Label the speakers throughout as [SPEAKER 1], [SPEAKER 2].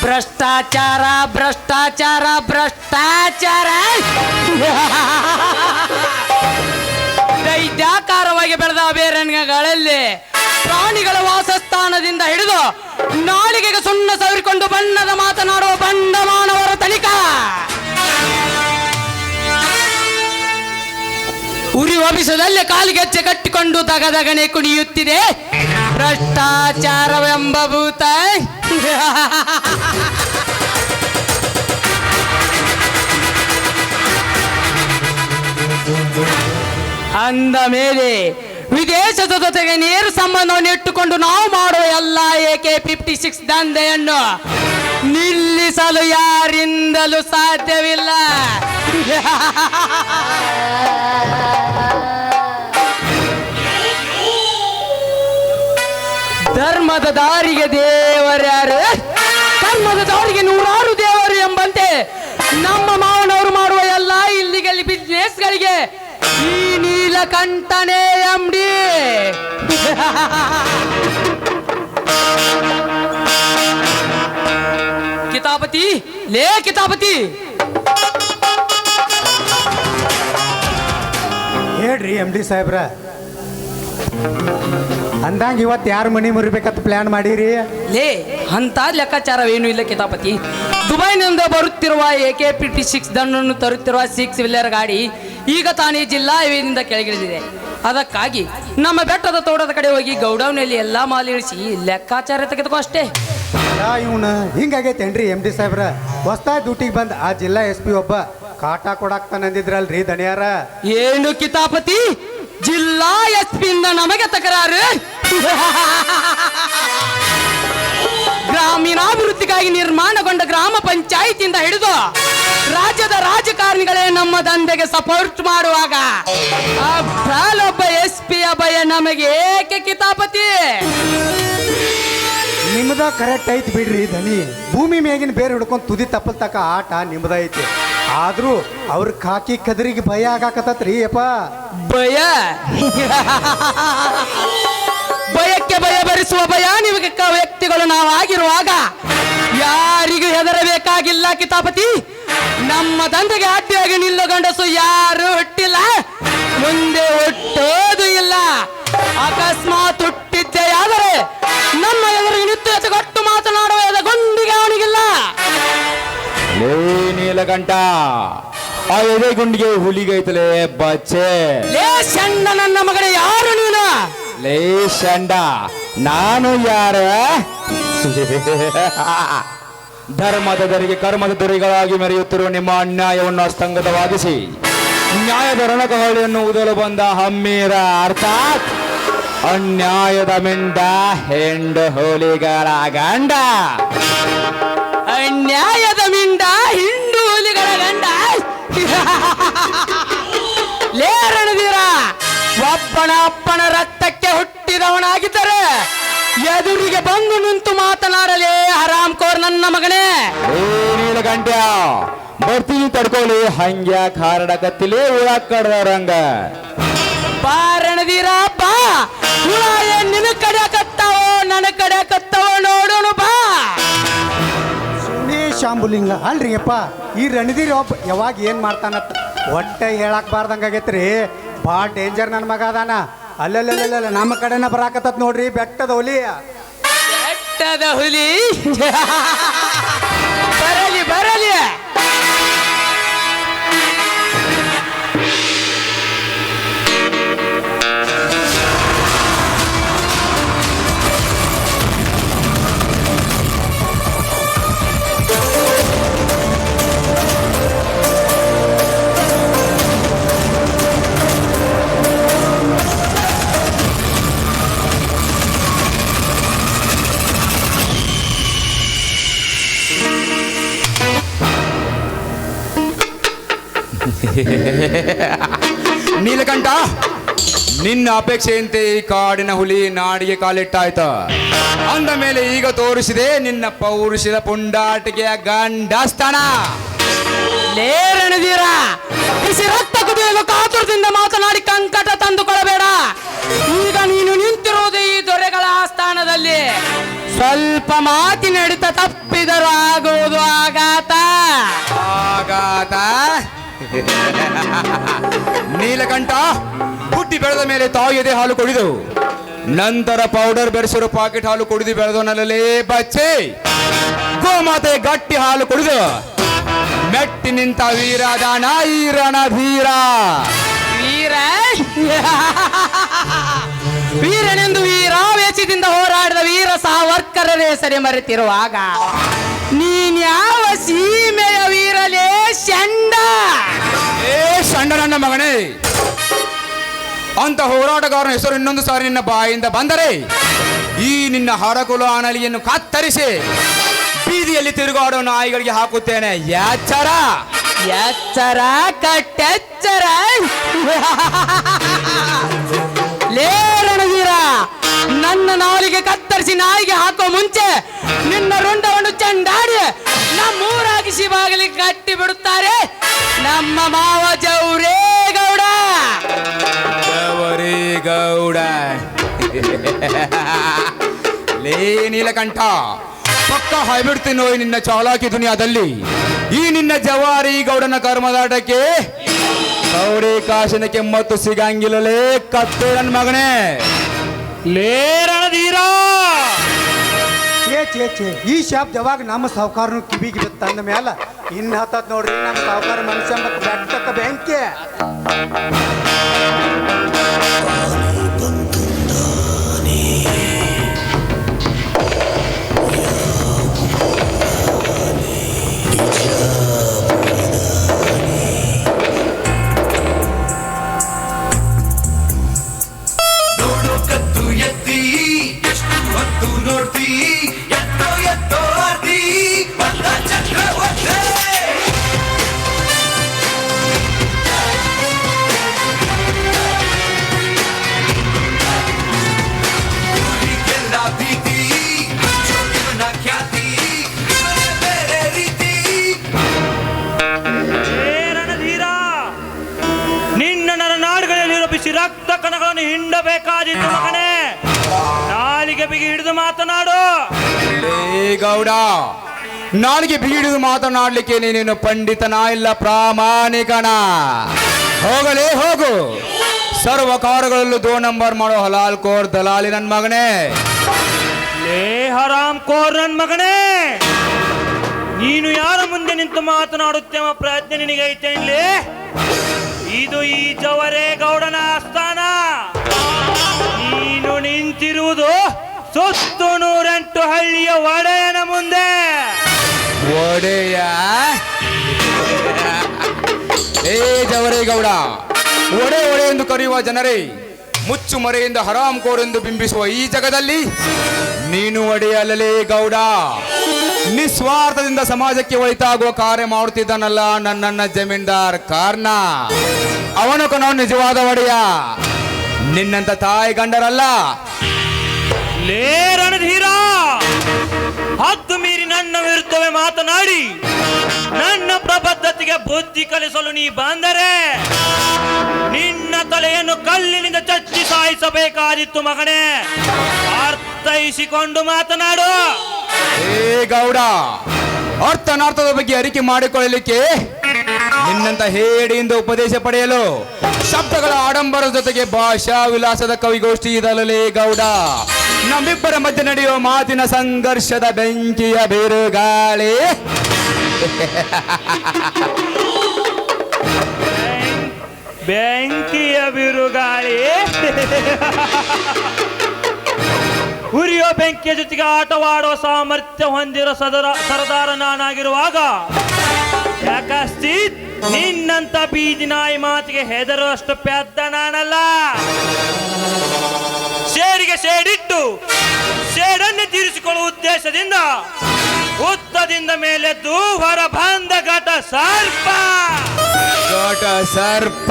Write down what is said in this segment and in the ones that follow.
[SPEAKER 1] ಭ್ರಷ್ಟಾಚಾರ ಭ್ರಷ್ಟಾಚಾರ ಭ್ರಷ್ಟಾಚಾರ ದೈತ್ಯಾಕಾರವಾಗಿ ಬೆಳೆದ ಅಭಯಾರಣ್ಯಗಳಲ್ಲಿ ಪ್ರಾಣಿಗಳ ವಾಸಸ್ಥಾನದಿಂದ ಹಿಡಿದು ನಾಲಿಗೆಗೆ ಸುಣ್ಣ ಸವರಿಕೊಂಡು ಬಣ್ಣದ ಮಾತನಾಡುವ ಬಂಡ ಮಾನವರ ತನಿಖಾ ಉರಿ ಒಬಿಸದಲ್ಲಿ ಕಾಲಿಗೆಚ್ಚೆ ಕಟ್ಟಿಕೊಂಡು ದಗದಗನೆ ಕುಣಿಯುತ್ತಿದೆ ಭ್ರಷ್ಟಾಚಾರವೆಂಬ ಭೂತ. ಅಂದ ಮೇಲೆ ವಿದೇಶದ ಜೊತೆಗೆ ನೇರ ಸಂಬಂಧವನ್ನು ಇಟ್ಟುಕೊಂಡು ನಾವು ಮಾಡುವ ಎಲ್ಲ AK-56 ದಂಧೆಯನ್ನು ನಿಲ್ಲಿಸಲು ಯಾರಿಂದಲೂ ಸಾಧ್ಯವಿಲ್ಲ. ಧರ್ಮದ ದಾರಿಗೆ ದೇವರ್ಯಾರು, ಕರ್ಮದ ದಾರಿಗೆ ನೂರಾರು ದೇವರು ಎಂಬಂತೆ ನಮ್ಮ ಮಾವನವರು ಮಾಡುವ ಎಲ್ಲ ಇಲ್ಲಿಗಲ್ಲಿ ಬಿಸ್ನೆಸ್ಗಳಿಗೆ ಈ ನೀಲಕಂಠನೇ MD. ಕಿತಾಪತಿ ಲೇ ಕಿತಾಪತಿ,
[SPEAKER 2] ಹೇಳ್ರಿ MD ಸಾಹೇಬ್ರ, ಅಂದಂಗ ಇವತ್ತು ಯಾರು ಮನಿ ಮುರಿಬೇಕಂತ ಪ್ಲಾನ್ ಮಾಡಿರಿ?
[SPEAKER 1] ಲೇ ಅಂತ ಲೆಕ್ಕಾಚಾರವೇನು ಇಲ್ಲ ಕಿತಾಪತಿ. ದುಬೈನಿಂದ ಬರುತ್ತಿರುವ AK-56 ದಂಡನ್ನು ತರುತ್ತಿರುವ 6 ವೀಲರ್ ಗಾಡಿ ಈಗ ತಾನೇ ಜಿಲ್ಲಾ ಹೈವೇನಿಂದ ಕೆಳಗಿಳಿದಿದೆ. ಅದಕ್ಕಾಗಿ ನಮ್ಮ ಬೆಟ್ಟದ ತೋಟದ ಕಡೆ ಹೋಗಿ ಗೌಡೌನಲ್ಲಿ ಎಲ್ಲಾ ಮಾಲ್ ಇಳಿಸಿ ಲೆಕ್ಕಾಚಾರ ತೆಗೆದುಕೋ ಅಷ್ಟೇ.
[SPEAKER 2] ಇವನು ಹಿಂಗಾಗೈತೇನ್ರಿ MD ಸಾಹೇಬ್ರ? ಹೊಸ್ತಾಗಿ ಡ್ಯೂಟಿಗೆ ಬಂದ ಆ ಜಿಲ್ಲಾ SP ಒಬ್ಬ ಕಾಟ ಕೊಡಾಕ್ತಾನಂದಿದ್ರಲ್ರಿ ದಣಿಯಾರ.
[SPEAKER 1] ಏನು ಕಿತಾಪತಿ, ಜಿಲ್ಲಾ SP ಇಂದ ನಮಗೆ ತಕರಾರು? ಗ್ರಾಮೀಣಾಭಿವೃದ್ಧಿಗಾಗಿ ನಿರ್ಮಾಣಗೊಂಡ ಗ್ರಾಮ ಪಂಚಾಯಿತಿಯಿಂದ ಹಿಡಿದು ರಾಜ್ಯದ ರಾಜಕಾರಣಿಗಳೇ ನಮ್ಮ ದಂಧೆಗೆ ಸಪೋರ್ಟ್ ಮಾಡುವಾಗ ಒಬ್ಬ SP ಅಭಯ ನಮಗೆ ಏಕೆ ಕಿತಾಪತಿ?
[SPEAKER 2] ನಿಮ್ದ ಕರೆಕ್ಟ್ ಐತಿ ಬಿಡ್ರಿ ದನಿ. ಭೂಮಿ ಮೇಗಿನ ಬೇರೆ ಹಿಡ್ಕೊಂಡು ತುದಿ ತಪ್ಪಲ್ ತಕ ಆಟ ನಿಮ್ದ ಐತಿ. ಆದ್ರೂ ಅವ್ರ ಕಾಕಿ ಕದರಿಗೆ ಭಯ ಆಗಾಕತ್ತತ್ರಿ ಅಪ್ಪ.
[SPEAKER 1] ಭಯ ಭಯಕ್ಕೆ ಭಯ ಭರಿಸುವ ಭಯಾನಿಕ ವ್ಯಕ್ತಿಗಳು ನಾವಾಗಿರುವಾಗ ಯಾರಿಗೂ ಹೆದರಬೇಕಾಗಿಲ್ಲ ಕಿತಾಪತಿ. ನಮ್ಮ ದಂಧೆಗೆ ಅಡ್ಡಿಯಾಗಿ ನಿಲ್ಲೋ ಗಂಡಸು ಯಾರು ಹುಟ್ಟಿಲ್ಲ, ಮುಂದೆ ಹುಟ್ಟೋದು ಇಲ್ಲ. ಅಕಸ್ಮಾತ್ ಹುಟ್ಟಿದ್ದೆ ಆದರೆ ನಮ್ಮ ಎದುರಿಗೆ ನಿಂತು ಎಸೆಗೊಟ್ಟು ಮಾತನಾಡುವ ಗುಂಡಿಗೆ ಅವನಿಗಿಲ್ಲ.
[SPEAKER 3] ನೀಲಕಂಠ, ಆ ಎದೆ ಗುಂಡಿಗೆ ಹುಲಿಗೈತಲೇ ಬಚ್ಚೆ.
[SPEAKER 1] ಲೇ ಶಂಡ ನನ್ನ ಮಗನೇ, ಯಾರು ನೀನು?
[SPEAKER 3] ಲೇ ಶಂಡ, ನಾನು ಯಾರ? ಧರ್ಮದ ದರಿಗೆ ಕರ್ಮದ ದೊರೆಗಳಾಗಿ ಮೆರೆಯುತ್ತಿರುವ ನಿಮ್ಮ ಅನ್ಯಾಯವನ್ನು ಅಸ್ತಂಗತವಾಗಿಸಿ ನ್ಯಾಯದ ರಣಕಹಳಿಯನ್ನು ಊದಲು ಬಂದ ಹಮ್ಮೀರ, ಅರ್ಥಾತ್ ಅನ್ಯಾಯದ ಮಿಂಡ ಹೆಂಡು ಹುಲಿಗಳ ಗಂಡ.
[SPEAKER 1] ಅನ್ಯಾಯದ ಮಿಂಡ ಹಿಂಡು ಹುಲಿಗಳ ಗಂಡ. ಲೇರಣದೀರ ಒಬ್ಬನ ಅಪ್ಪನ ರಕ್ತಕ್ಕೆ ಹುಟ್ಟಿದವನಾಗಿದ್ದರೆ ಎದುರಿಗೆ ಬಂದು ನಿಂತು ಮಾತನಾಡಲೇ ಹರಾಮ್ ಕೋರ್ ನನ್ನ ಮಗನೇ.
[SPEAKER 3] ನೀಲಕಂಠ, ಬರ್ತೀನಿ ತಡ್ಕೊಳ್ಳಿ, ಹಂಗ್ಯಾ ಕಾರಣ ಕತ್ತಿಲಿ ಉಳಾಕ್ ಕಡ್ದವ್ರಂಗ.
[SPEAKER 1] ಬಾರಣದೀರ ಬಾ, ಹುಳ ಏನ್ ನಿನ್ನ ಕಡೆ ಕತ್ತಾವೋ ನನ್ನ ಕಡೆ ಕತ್ತಾವೋ ನೋಡೋಣ ಬಾ.
[SPEAKER 2] ಸುಮ್ಮನೆ ಶಾಂಬುಲಿಂಗ ಅಲ್ರಿ ಅಪ್ಪ. ಈ ರಣದೀರಿ ಒಬ್ಬ ಯಾವಾಗ ಏನ್ ಮಾಡ್ತಾನತ್ತ ಹೊಟ್ಟೆ ಹೇಳಕ್ ಬಾರ್ದಂಗಾಗೈತ್ರಿ. ಭಾಳ ಡೇಂಜರ್ ನನ್ನ ಮಗ ಅದಾನ. ಅಲ್ಲಲ್ಲ ನಮ್ಮ ಕಡೆನ ಬರಾಕತ್ತತ್ ನೋಡ್ರಿ ಬೆಟ್ಟದ ಹುಲಿ.
[SPEAKER 1] ಬೆಟ್ಟದ ಹುಲಿ ಬರಲಿ ಬರಲಿ.
[SPEAKER 3] ನೀಲಕಂಠ, ನಿನ್ನ ಅಪೇಕ್ಷೆಯಂತೆ ಈ ಕಾಡಿನ ಹುಲಿ ನಾಡಿಗೆ ಕಾಲಿಟ್ಟಾಯ್ತ. ಅಂದ ಮೇಲೆ ಈಗ ತೋರಿಸಿದೆ ನಿನ್ನ ಪೌರುಷದ ಪುಂಡಾಟಿಕೆಯ ಗಂಡಸ್ತನ.
[SPEAKER 1] ಲೇರಣದೀರ ಬಿಸಿ ರಕ್ತ ಕುದಿಯಲು ಕಾತುರದಿಂದ ಮಾತನಾಡಿ ಕಂಕಟ ತಂದುಕೊಳ್ಳಬೇಡ. ಈಗ ನೀನು ನಿಂತಿರುವುದು ಈ ದೊರೆಗಳ ಆಸ್ಥಾನದಲ್ಲಿ. ಸ್ವಲ್ಪ ಮಾತಿನ ಹಿಡಿತ ತಪ್ಪಿದರೂ
[SPEAKER 3] ನೀಲಕಂಠ ಹುಟ್ಟಿ ಬೆಳೆದ ಮೇಲೆ ತಾಯಿಯದೇ ಹಾಲು ಕುಡಿದು ನಂತರ ಪೌಡರ್ ಬೆರೆಸಿರೋ ಪಾಕೆಟ್ ಹಾಲು ಕುಡಿದು ಬೆಳೆದವನಲ್ಲೇ ಬಚ್ಚೆ ಗೋಮಾತೆ ಗಟ್ಟಿ ಹಾಲು ಕುಡಿದು ಮೆಟ್ಟಿ ನಿಂತ ವೀರದಾನ ಈ ರಣಧೀರ.
[SPEAKER 1] ವೀರ ವೀರನೆಂದು ವೀರಾವೇಶದಿಂದ ಹೋರಾಡಿದ ವೀರ ಸಾವರ್ಕರರ ಹೆಸರೇ ಮರೆತಿರುವಾಗ ನೀನ್ಯಾವ ಸೀಮೆಯ ವೀರಲೇ ಷಂಡ?
[SPEAKER 3] ಏ ಷಂಡ ನನ್ನ ಮಗನೇ, ಅಂತ ಹೋರಾಟಗಾರನ ಹೆಸರು ಇನ್ನೊಂದು ಸಾರಿ ನಿನ್ನ ಬಾಯಿಂದ ಬಂದರೆ ಈ ನಿನ್ನ ಹರಕುಲ ಅನಲಿಯನ್ನು ಕತ್ತರಿಸಿ ಬೀದಿಯಲ್ಲಿ ತಿರುಗಾಡೋ ನಾಯಿಗಳಿಗೆ ಹಾಕುತ್ತೇನೆ. ಎಚ್ಚರ
[SPEAKER 1] ಎಚ್ಚರ ಕಟ್ಟೆಚ್ಚರ. ಲೇ ರಣವೀರ, ನನ್ನ ನಾಲಿಗೆ ಕತ್ತರಿಸಿ ನಾಯಿಗೆ ಹಾಕೋ ಮುಂಚೆ ನಿನ್ನ ರುಂಡವನ್ನು ಚೆಂಡಾಡಿ ನಮ್ಮೂರಾಗಿಸಿ ಬಾಗಿಲಿಗೆ ಕಟ್ಟಿ ಬಿಡುತ್ತಾರೆ ನಮ್ಮ ಮಾವ ಜೌರೇಗೌಡ.
[SPEAKER 3] ಗೌಡ ಲೇ ನೀಲಕಂಠ, ಪಕ್ಕ ಹೈಬಿಡ್ತೀನಿ ನಿನ್ನ ಚಾಲಾಕಿ ದುನಿಯಾದಲ್ಲಿ. ಈ ನಿನ್ನ ಜವಾರಿ ಗೌಡನ ಕರ್ಮದಾಟಕ್ಕೆ ಗೌಡಿ ಕಾಶಿನ ಕೆಮ್ಮತ್ತು ಸಿಗಂಗಿಲ್ಲಲೇ ಕತ್ತೆ ನನ್ನ ಮಗನೇ.
[SPEAKER 4] ಲೇ ರಣಧೀರ,
[SPEAKER 2] ಛೇ ಈ ಶಬ್ದ ಯಾವಾಗ ನಮ್ಮ ಸಾವುಕಾರನು ಕಿವಿಗೆ ತಂದ ಮೇಲೆ ಇನ್ನು ಹತ್ತತ್ ನೋಡ್ರಿ ನಮ್ಮ ಸಾವುಕಾರ ಮನುಷ್ಯ ಮತ್ತು ಬೆಟ್ಟಕ್ಕ ಬೆಂಕಿ.
[SPEAKER 4] ರಕ್ತ ಕಣಗಳನ್ನು ಹಿಂಡಬೇಕಾದಿತ್ತು ಮಗನೇ. ನಾಲಿಗೆ ಬಿಗಿ ಹಿಡಿದು ಮಾತನಾಡು.
[SPEAKER 3] ಗೌಡ, ನಾಲಿಗೆ ಬಿಗಿ ಹಿಡಿದು ಮಾತನಾಡ್ಲಿಕ್ಕೆ ನೀನೇನು ಪಂಡಿತನ ಇಲ್ಲ ಪ್ರಾಮಾಣಿಕನ. ಹೋಗಲೇ ಹೋಗು, ಸರ್ವಕಾರಗಳಲ್ಲೂ 2 ನಂಬರ್ ಮಾಡೋ ಹಲಾಲ್ ಕೋರ್ ದಲಾಲಿ ನನ್ ಮಗನೇ.
[SPEAKER 4] ಲೇ ಹರಾಮ್ ಕೋರ್ ನನ್ ಮಗನೇ, ನೀನು ಯಾರ ಮುಂದೆ ನಿಂತು ಮಾತನಾಡುತ್ತೇವ ಪ್ರಜ್ಞೆ ನಿನಗೆ ಐತೇನ್ಲೇ? ಇದು ಈ ಜವರೇಗೌಡನ ಆಸ್ಥಾನ. ನೀನು ನಿಂತಿರುವುದು ಸುತ್ತು 108 ಹಳ್ಳಿಯ ಒಡೆಯನ ಮುಂದೆ.
[SPEAKER 3] ಒಡೆಯ? ಏ ಜವರೇಗೌಡ, ಒಡೆ ಒಡೆ ಎಂದು ಕರೆಯುವ ಜನರೇ ಮುಚ್ಚು ಮರೆಯಿಂದ ಹರಾಮ್ ಕೋರ್ ಎಂದು ಬಿಂಬಿಸುವ ಈ ಜಗದಲ್ಲಿ ನೀನು ಒಡೆಯಲ್ಲಲೇ ಗೌಡ. ನಿಸ್ವಾರ್ಥದಿಂದ ಸಮಾಜಕ್ಕೆ ಒಳಿತಾಗುವ ಕಾರ್ಯ ಮಾಡುತ್ತಿದ್ದಾನಲ್ಲ ನನ್ನ ಜಮೀನ್ದಾರ್ ಕಾರ್ನ, ಅವನು ನಾವು ನಿಜವಾದ ಒಡೆಯ, ನಿನ್ನಂತ ತಾಯಿ ಗಂಡರಲ್ಲ.
[SPEAKER 4] ಲೇ ರಣಧೀರ, ಹದ್ದು ಮೀರಿ ನನ್ನ ವಿರುದ್ಧವೇ ಮಾತನಾಡಿ ನನ್ನ ಪ್ರಬದ್ಧತೆಗೆ ಬುದ್ಧಿ ಕಲಿಸಲು ನೀ ಬಂದರೆ ನಿನ್ನ ತಲೆಯನ್ನು ಕಲ್ಲಿನಿಂದ ಚಚ್ಚಿ ಸಾಯಿಸಬೇಕಾದಿತ್ತು ಮಗನೇ. ಅರ್ಥೈಸಿಕೊಂಡು ಮಾತನಾಡು.
[SPEAKER 3] ಏ ಗೌಡ, ಅರ್ಥನಾರ್ಥದ ಬಗ್ಗೆ ಅರಿಕೆ ಮಾಡಿಕೊಳ್ಳಲಿಕ್ಕೆ ನಿನ್ನಂತ ಹೇಡಿಯಿಂದ ಉಪದೇಶ ಪಡೆಯಲು ಶಬ್ದಗಳ ಆಡಂಬರದ ಜೊತೆಗೆ ಭಾಷಾ ವಿಲಾಸದ ಕವಿಗೋಷ್ಠಿ ಇದಲ್ಲಲೇ ಗೌಡ. ನಮ್ಮಿಬ್ಬರ ಮಧ್ಯೆ ನಡೆಯುವ ಮಾತಿನ ಸಂಘರ್ಷದ ಬೆಂಕಿಯ ಬಿರುಗಾಳಿ.
[SPEAKER 4] ಬೆಂಕಿಯ ಬಿರುಗಾಳಿ. ಉರಿಯೋ ಬೆಂಕಿಯ ಜೊತೆಗೆ ಆಟವಾಡುವ ಸಾಮರ್ಥ್ಯ ಹೊಂದಿರೋ ಸರದಾರ ನಾನಾಗಿರುವಾಗ ಯಾಕಸ್ತಿ ನಿನ್ನಂತ ಬೀದಿ ನಾಯಿ ಮಾತಿಗೆ ಹೆದರುವಷ್ಟು ಪೆದ್ದ ನಾನಲ್ಲ. ಸೇಡಿಗೆ ಸೇಡಿಟ್ಟು ಸೇಡನ್ನು ತೀರಿಸಿಕೊಳ್ಳುವ ಉದ್ದೇಶದಿಂದ ಉತ್ತದಿಂದ ಮೇಲೆದ್ದು ಹೊರ ಬಂದ ಘಟ ಸರ್ಪ.
[SPEAKER 3] ಘಟ ಸರ್ಪ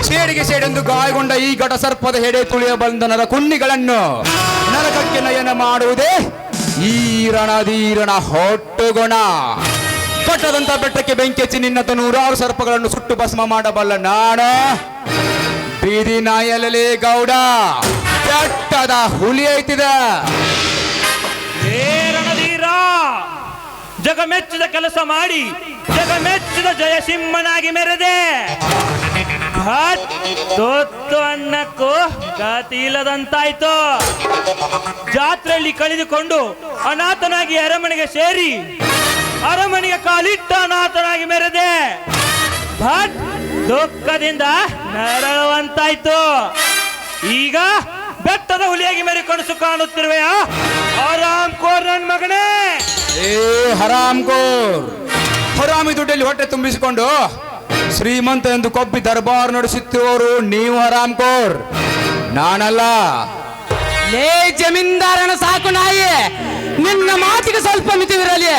[SPEAKER 3] ಸೇಡಿಗೆ ಸೇಡೆಂದು ಗಾಯಗೊಂಡ ಈ ಘಟ ಸರ್ಪದ ಹೆಡೆ ತುಳಿಯ ಬಂದ ನರ ಕುನ್ನಿಗಳನ್ನು ನರಕಕ್ಕೆ ನಯನ ಮಾಡುವುದೇ ಈ ರಣಧೀರನ ಹೊಟ್ಟುಗುಣ. ಕಟ್ಟದಂತ ಬೆಟ್ಟಕ್ಕೆ ಬೆಂಕಿ ಹಚ್ಚಿ ನಿನ್ನತ 100 ಸರ್ಪಗಳನ್ನು ಸುಟ್ಟು ಭಸ್ಮ ಮಾಡಬಲ್ಲ ನಾನು ಬೀದಿ ನಾಯಲೇ ಗೌಡ. ಬೆಟ್ಟದ ಹುಲಿ ಐತಿದ.
[SPEAKER 4] ರಣಧೀರ, ಜಗ ಮೆಚ್ಚಿದ ಕೆಲಸ ಮಾಡಿ ಜಗಮೆಚ್ಚಿದ ಜಯಸಿಂಹನಾಗಿ ಮೆರೆದೆ. ತೊತ್ತು ಅನ್ನಕ್ಕೂ ಗತಿ ಇಲ್ಲದಂತಾಯ್ತು. ಜಾತ್ರೆಯಲ್ಲಿ ಕಳೆದುಕೊಂಡು ಅನಾಥನಾಗಿ ಅರಮನೆಗೆ ಸೇರಿ ಅರಮನೆಗೆ ಕಾಲಿಟ್ಟ ಅನಾಥನಾಗಿ ಮೆರೆದೆ. ಭಟ್ ದುಃಖದಿಂದ ನರಳುವಂತಾಯ್ತು. ಈಗ ಬೆಟ್ಟದ ಹುಲಿಯಾಗಿ ಮೆರೆಕೊಂಡು ಸುಖ ಕಾಣುತ್ತಿರುವೆಯಾ ಆರಾಮ್ ಕೋರ್ ನನ್ ಮಗನೇ?
[SPEAKER 3] ಏ ಹರಾಮ್ ಕೋರ್, ಹರಾಮಿ ದುಡ್ಡಲ್ಲಿ ಹೊಟ್ಟೆ ತುಂಬಿಸಿಕೊಂಡು ಶ್ರೀಮಂತ ಎಂದು ಕೊಬ್ಬಿ ದರ್ಬಾರ್ ನಡೆಸುತ್ತಿರುವವರು ನೀವು ಹರಾಮ್ ಕೋರ್, ನಾನಲ್ಲ.
[SPEAKER 1] ಲೇ ಜಮೀನ್ದಾರನ ಸಾಕು ನಾಯಿ, ನಿನ್ನ ಮಾತಿಗೆ ಸ್ವಲ್ಪ ಮಿತಿವಿರಲಿ.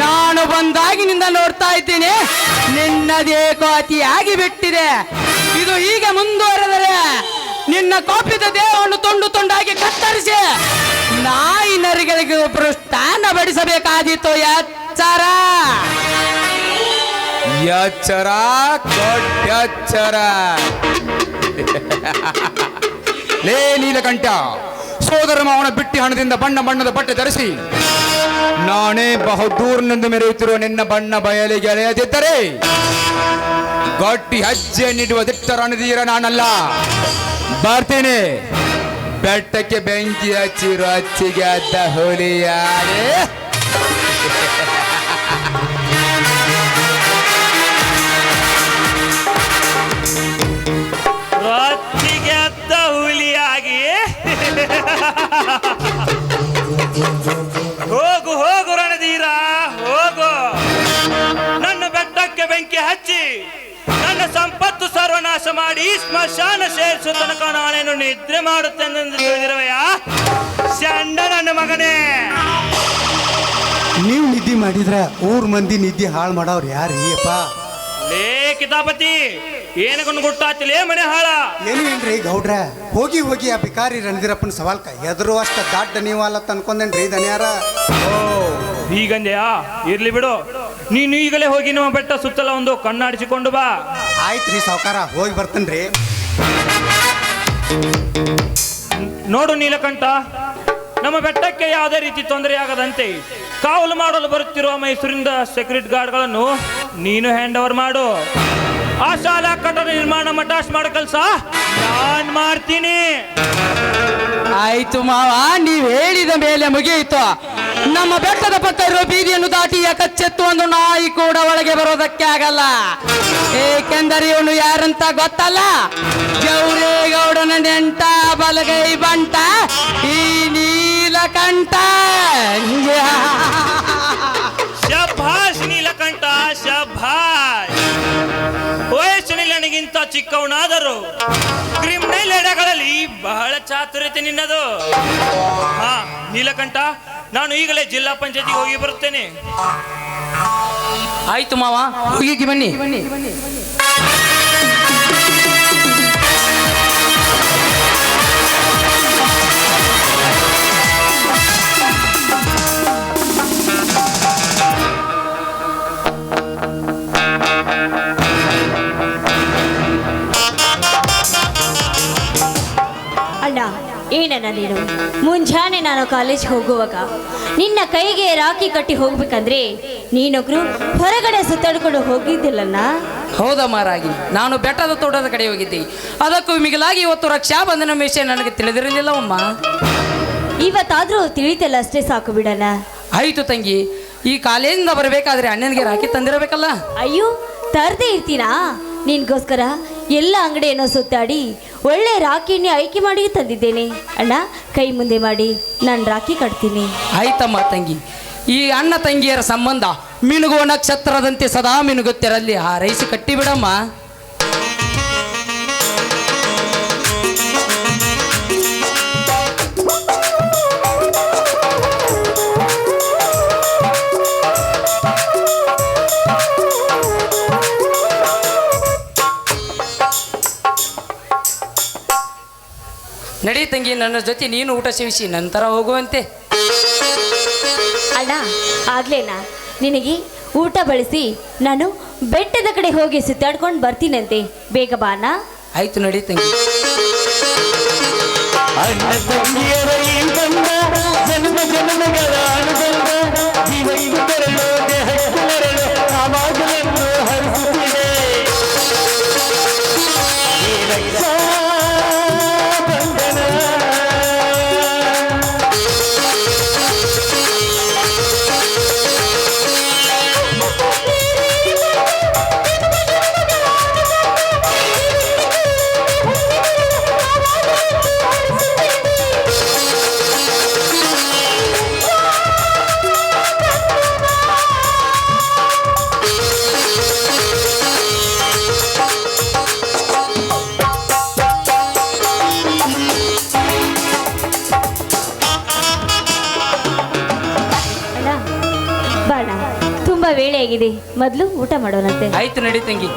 [SPEAKER 1] ನಾನು ಬಂದಾಗಿನಿಂದ ನೋಡ್ತಾ ಇದ್ದೀನಿ, ನಿನ್ನದೇಕೋ ಅತಿಯಾಗಿ ಬಿಟ್ಟಿದೆ. ಇದು ಹೀಗೆ ಮುಂದುವರೆದರೆ ನಿನ್ನ ಕೋಪಿತ ದೇಹವನ್ನು ತುಂಡು ತುಂಡಾಗಿ ಕತ್ತರಿಸಿ ನಾಯಿ ನರಿಗಳಿಗೆ ಒಬ್ಬರು ಸ್ಥಾನ ಬಡಿಸಬೇಕಾದೀತು. ಎಚ್ಚರ
[SPEAKER 3] ಎಚ್ಚರ ಕೊಟ್ಯಚ್ಚರ. ಲೇ ನೀಲಕಂಠ, ಸೋದರ ಮಾವನ ಬಿಟ್ಟಿ ಹಣದಿಂದ ಬಣ್ಣ ಬಣ್ಣದ ಬಟ್ಟೆ ಧರಿಸಿ ನಾನೇ ಬಹುದೂರ್ನೆಂದು ಮೆರೆಯುತ್ತಿರುವ ನಿನ್ನ ಬಣ್ಣ ಬಯಲಿಗೆ ಎಳೆಯದಿದ್ದರೆ ಗಟ್ಟಿ ಹೆಜ್ಜೆ ನೀಡುವ ದಿಟ್ಟ ರಣಧೀರ ನಾನಲ್ಲ. ಬರ್ತೀನಿ ಬೆಟ್ಟಕ್ಕೆ ಬೆಂಕಿ ಹಚ್ಚಿರು ಹಚ್ಚಿಗೆ ಅದ್ದ ಹುಲಿಯಾರೆ.
[SPEAKER 4] ರೊಚ್ಚಿಗೆ ಅದ್ದ ಹುಲಿಯಾಗಿ ಹೋಗು ಹೋಗು ರಣಧೀರ ಹೋಗು. ನನ್ನ ಬೆಟ್ಟಕ್ಕೆ ಬೆಂಕಿ ಹಚ್ಚಿ ನನ್ನ ಸಂಪತ್ತು ಸರ್ವನಾಶ ಮಾಡಿ ಸ್ಮಶಾನ ಸೇರಿಸೋ ತನಕ ನಾನೇನು ನಿದ್ರೆ ಮಾಡುತ್ತೇನೆಂದು ತಿಳಿದಿರುವೆಯಾ ಚಂಡ ನನ್ನ ಮಗನೇ?
[SPEAKER 2] ನೀವು ನಿದ್ದೆ ಮಾಡಿದ್ರ ಊರ್ ಮಂದಿ ನಿದ್ದೆ ಹಾಳು ಮಾಡವ್ರು ಯಾರೀ ಅಪ್ಪ?
[SPEAKER 4] ಲೇ ಕಿತಾಪತಿ, ಏನಕ್ಕೊಂದು ಗುಟ್ಟಾತಿಲೇ ಮನೆ ಹಾಳ?
[SPEAKER 2] ಏನು ಏನ್ರಿ ಗೌಡ್ರ, ಹೋಗಿ ಹೋಗಿ ಆ ಬಿಕಾರಿ ರಣಧೀರಪ್ಪನ ಸವಾಲ್ಕ ಎದುರು ಅಷ್ಟ ದಾಟ್ ನೀವು ಅಲ್ಲ ಅನ್ಕೊಂಡೇನ್ರಿ ದನಿಯಾರ.
[SPEAKER 4] ಓ ಹೀಗಂದ್ಯಾ? ಇರ್ಲಿ ಬಿಡು, ನೀನು ಈಗಲೇ ಹೋಗಿ ನಮ್ಮ ಬೆಟ್ಟ ಸುತ್ತಲ ಒಂದು ಕಣ್ಣಾಡಿಸಿಕೊಂಡು ಬಾ.
[SPEAKER 2] ಆಯ್ತ್ರಿ ಸಾವ್ಕಾರ, ಹೋಗಿ ಬರ್ತೇನ್ರಿ.
[SPEAKER 4] ನೋಡು ನೀಲಕಂಠ, ನಮ್ಮ ಬೆಟ್ಟಕ್ಕೆ ಯಾವುದೇ ರೀತಿ ತೊಂದರೆಯಾಗದಂತೆ ಕಾವಲು ಮಾಡಲು ಬರುತ್ತಿರುವ ಮೈಸೂರಿಂದ ಸೆಕ್ಯೂರಿಟಿ ಗಾರ್ಡ್ಗಳನ್ನು ನೀನು ಹ್ಯಾಂಡ್ ಓವರ್ ಮಾಡು. ಆ ಶಾಲಾ ಕಟ್ಟಡ ನಿರ್ಮಾಣ ಮಟಾಶ್ ಮಾಡೋ ಕೆಲಸ ನಾನ್ ಮಾಡ್ತೀನಿ.
[SPEAKER 1] ಆಯ್ತು ಮಾವ, ನೀವ್ ಹೇಳಿದ ಮೇಲೆ ಮುಗಿಯಿತು. ನಮ್ಮ ಬೆಟ್ಟದ ಪಕ್ಕ ಇರುವ ಬೀದಿಯನ್ನು ದಾಟಿ ಕಚ್ಚೆತ್ತು ಒಂದು ನಾಯಿ ಕೂಡ ಒಳಗೆ ಬರೋದಕ್ಕೆ ಆಗಲ್ಲ. ಏಕೆಂದರೆ ಇವನು ಯಾರಂತ ಗೊತ್ತಲ್ಲ, ಗೌರೇಗೌಡನ ನೆಂಟ ಬಲಗೈ ಬಂಟ ಈ ನೀಲಕಂಠ.
[SPEAKER 4] ಶಭಾಷ್ ನೀಲಕಂಠ, ಶಭಾಷ್. ವಯಸ್ಸಿನಲ್ಲಿ ನನಗಿಂತ ಚಿಕ್ಕವನಾದರೂ ಕ್ರಿಮಿನಲ್ ಎಡೆಗಳಲ್ಲಿ ಬಹಳ ಚಾತುರ್ಯತೆ ನಿನ್ನದು. ಹಾ ನೀಲಕಂಠ, ನಾನು ಈಗಲೇ ಜಿಲ್ಲಾ ಪಂಚಾಯತಿಗೆ ಹೋಗಿ ಬರುತ್ತೇನೆ.
[SPEAKER 1] ಆಯ್ತು ಮಾವ, ಹೋಗಿ ಬನ್ನಿ.
[SPEAKER 5] ಅಣ್ಣ, ಏನಣ್ಣ ನೀನು ಮುಂಜಾನೆ ನಾನು ಕಾಲೇಜ್ ಹೋಗುವಾಗ ನಿನ್ನ ಕೈಗೆ ರಾಖಿ ಕಟ್ಟಿ ಹೋಗ್ಬೇಕಂದ್ರೆ ನೀನೊಬ್ರು ಹೊರಗಡೆ ಸುತ್ತಾಡ್ಕೊಂಡು ಹೋಗಿದ್ದಿಲ್ಲಣ್ಣ?
[SPEAKER 1] ಹೌದಮ್ಮ ರಾಗಿ, ನಾನು ಬೆಟ್ಟದ ತೋಟದ ಕಡೆ ಹೋಗಿದ್ದೆ. ಅದಕ್ಕೂ ಮಿಗಿಲಾಗಿ ಇವತ್ತು ರಕ್ಷಾ ಬಂಧನ ವಿಷಯ ನನಗೆ ತಿಳಿದಿರಲಿಲ್ಲವಮ್ಮ.
[SPEAKER 5] ಇವತ್ತಾದ್ರೂ ತಿಳಿತಲ್ಲ, ಅಷ್ಟೇ ಸಾಕು ಬಿಡಣ್ಣ.
[SPEAKER 1] ಆಯ್ತು ತಂಗಿ, ಈ ಕಾಲೇಜಿಂದ ಬರಬೇಕಾದ್ರೆ ಅಣ್ಣನಿಗೆ ರಾಖಿ ತಂದಿರಬೇಕಲ್ಲ?
[SPEAKER 5] ಅಯ್ಯೋ, ತರದೇ ಇರ್ತೀನಾ? ನಿನ್ಗೋಸ್ಕರ ಎಲ್ಲ ಅಂಗಡಿಯನ್ನು ಸುತ್ತಾಡಿ ಒಳ್ಳೆ ರಾಖಿನೇ ಆಯ್ಕೆ ಮಾಡಿ ತಂದಿದ್ದೇನೆ ಅಣ್ಣ. ಕೈ ಮುಂದೆ ಮಾಡಿ ನಾನು ರಾಖಿ ಕಟ್ತೀನಿ.
[SPEAKER 1] ಆಯ್ತಮ್ಮ ತಂಗಿ, ಈ ಅಣ್ಣ ತಂಗಿಯರ ಸಂಬಂಧ ಮಿನುಗುವ ನಕ್ಷತ್ರದಂತೆ ಸದಾ ಮಿನುಗುತ್ತಿರಲಿ, ಹಾರೈಸಿ ಕಟ್ಟಿಬಿಡಮ್ಮ. ನಡಿ ತಂಗಿ, ನನ್ನ ಜೊತೆ ನೀನು ಊಟ ಸೇವಿಸಿ ನಂತರ ಹೋಗುವಂತೆ.
[SPEAKER 5] ಅಣ್ಣ, ಆಗ್ಲೇನಾ? ನಿನಗೆ ಊಟ ಬಳಸಿ ನಾನು ಬೆಟ್ಟದ ಕಡೆ ಹೋಗಿ ಸುತ್ತಾಡ್ಕೊಂಡು ಬರ್ತೀನಂತೆ. ಬೇಗ ಬಾ ಅಣ್ಣ.
[SPEAKER 1] ಆಯ್ತು, ನಡಿ ತಂಗಿ.
[SPEAKER 6] ಅಣ್ಣ ತಂಗಿಯರ ಈ ಬಂಧ ಜನ್ಮ ಜನ್ಮಗಳ ಅನುಬಂಧ, ಜೀವ ಇದು ಬೆರಳು ದೇಹಕ್ಕೆ ನೆರಳು, ಆವಾಗ
[SPEAKER 5] ತುಂಬಾ ವೇಳೆ ಆಗಿದೆ, ಮೊದಲು ಊಟ ಮಾಡೋಣಂತೆ.
[SPEAKER 1] ಆಯ್ತು ನಡಿ ತಂಗಿ.